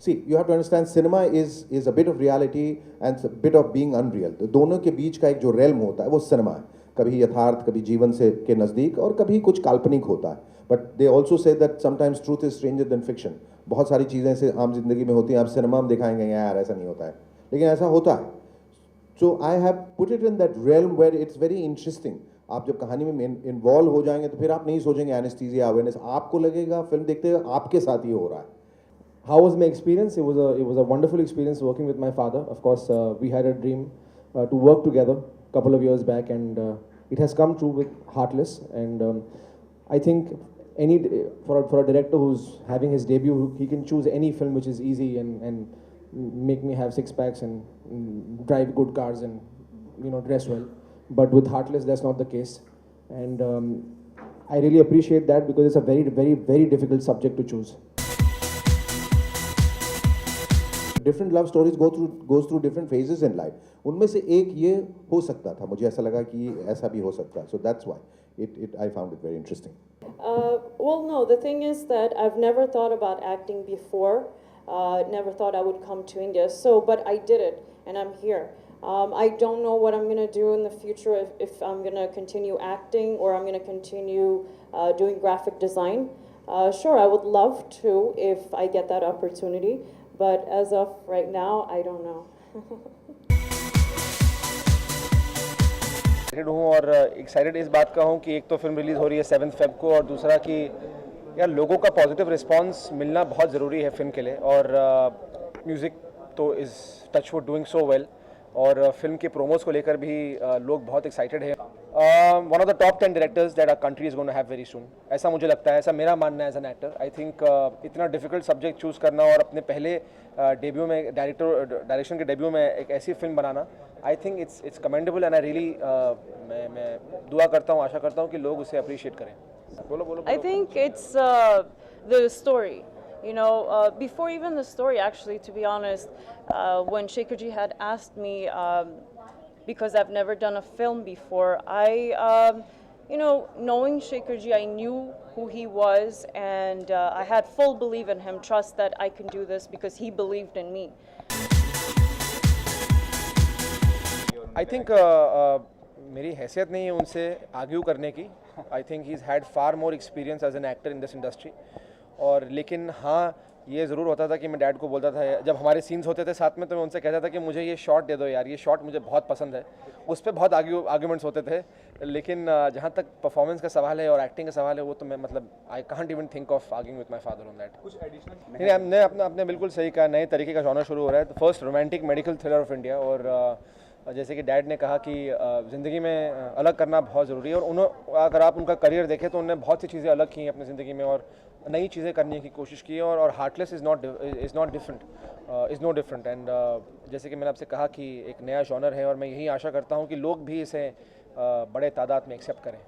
See, you have to understand cinema is a bit of reality and a bit of being unreal. तो दोनों के बीच का एक जो realm होता है वो सिनेमा है, कभी यथार्थ, कभी जीवन से के नज़दीक और कभी कुछ काल्पनिक होता है. But they also say that sometimes truth is stranger than fiction. बहुत सारी चीज़ें ऐसे आम जिंदगी में होती हैं, आप सिनेमा में दिखाएंगे यार ऐसा नहीं होता है, लेकिन ऐसा होता है. So I have put it in that realm where it's very interesting. आप जब कहानी में इन्वॉल्व हो जाएंगे तो फिर आप नहीं सोचेंगे एनेस्थीसिया अवेयरनेस, आपको लगेगा फिल्म देखते हुए आपके साथ ही हो रहा है. How was my experience? It was a wonderful experience working with my father. Of course, we had a dream to work together a couple of years back, and it has come true with Heartless. And I think for a director who's having his debut, he can choose any film which is easy and make me have six packs and drive good cars and dress well. But with Heartless, that's not the case, and I really appreciate that because it's a very, very, very difficult subject to choose. Different love stories goes through different phases in life. उनमें से एक ये हो सकता था, मुझे ऐसा लगा कि ऐसा भी हो सकता है. So that's why I found it very interesting. Well, no, the thing is that I've never thought about acting before. Never thought I would come to India. But I did it, and I'm here. I don't know what I'm going to do in the future, if I'm going to continue acting or I'm going to continue doing graphic design. Sure, I would love to if I get that opportunity. But as of right now, I don't know. Excited हूँ और excited इस बात का हूँ कि एक तो film release हो रही है 7 फेब को, और दूसरा कि यार लोगों का पॉजिटिव रिस्पांस मिलना बहुत ज़रूरी है फिल्म के लिए. और म्यूज़िक तो is touch wood doing so well, और फिल्म के प्रोमोज को लेकर भी लोग बहुत एक्साइटेड हैं. One of the top 10 directors that are country is going to have very soon, ऐसा मुझे लगता है, ऐसा मेरा मानना है as an actor. I think इतना डिफिकल्ट सब्जेक्ट चूज़ करना और अपने पहले डेब्यू में डायरेक्शन के डेब्यू में एक ऐसी film banana, I think it's commendable. And I really मैं दुआ करता हूँ, आशा करता हूँ कि लोग उसे अप्रिशिएट करें. बोलो. I think it's the story. Before even the story, actually, to be honest, when Shekharji had asked me, because I've never done a film before, knowing Shekharji, I knew who he was, and I had full belief in him, trust that I can do this because he believed in me. I think मेरी हैसियत नहीं है उनसे argue करने की. I think he is had far more experience as an actor in this industry. और लेकिन हाँ, ये ज़रूर होता था कि मैं डैड को बोलता था, जब हमारे सीन्स होते थे साथ में, तो मैं उनसे कहता था कि मुझे ये शॉट दे दो यार, ये शॉट मुझे बहुत पसंद है. उस पर बहुत आर्ग्यूमेंट्स होते थे. लेकिन जहाँ तक परफॉर्मेंस का सवाल है और एक्टिंग का सवाल है, वो तो मैं I can't even think of arguing with my father on that. कुछ एडिशनल नहीं, हमने आपने बिल्कुल सही कहा, नए तरीके का जॉनर शुरू हो रहा है, first romantic medical thriller of India. और जैसे कि डैड ने कहा कि ज़िंदगी में अलग करना बहुत ज़रूरी है, और अगर आप उनका करियर देखें तो उन्होंने बहुत सी चीज़ें अलग की हैं अपनी ज़िंदगी में और नई चीज़ें करने की कोशिश की है. और heartless is not different. And जैसे कि मैंने आपसे कहा कि एक नया जॉनर है, और मैं यही आशा करता हूँ कि लोग भी इसे बड़े तादाद में एक्सेप्ट करें.